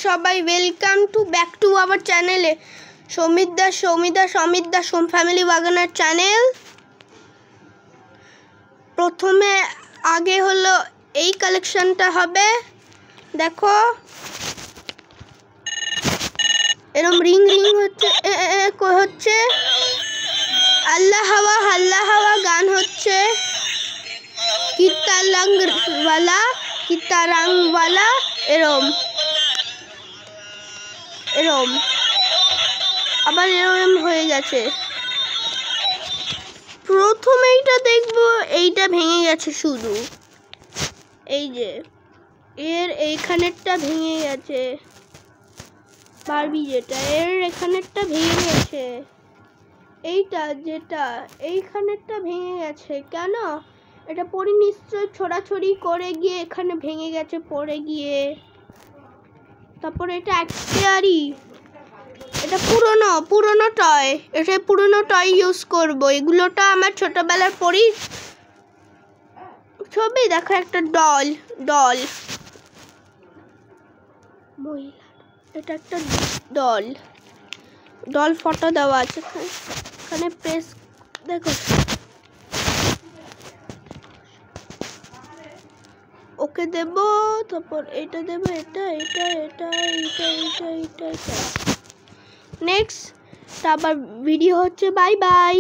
সবাই welcome back to our চ্যানেলে Soumit Das home family বাগানের চ্যানেল। প্রথমে আগে হলো এই কালেকশনটা হবে, দেখো এরকম রিং হচ্ছে আল্লাহ হাওয়া গান হচ্ছে, কিত্তা রংওয়ালা এরম আবার এরম হয়ে গেছে। প্রথমে এইটা দেখবো, এইটা ভেঙে গেছে শুধু, এই যে এর এইখানেরটা ভেঙে গেছে, বারবি যেটা এর এখানেরটা ভেঙে গেছে, এইটা যেটা এইখানেরটা ভেঙে গেছে। কেন? এটা পরে নিশ্চয় ছোড়াছড়ি করে গিয়ে এখানে ভেঙে গেছে পড়ে গিয়ে। তারপরে এটা এক্সপায়ারি, এটা পুরনো টয়, এটা পুরনো টয় ইউজ করব। এগুলোটা আমার ছোটবেলার পরই ছবি। দেখো একটা ডল মহিলা, এটা একটা ডল ফটো দেওয়া আছে এখানে, প্রেস দেখো, ওকে দেব, তারপর এটা দেব, এটা নেক্সট। আবার ভিডিও হচ্ছে, বাই বাই।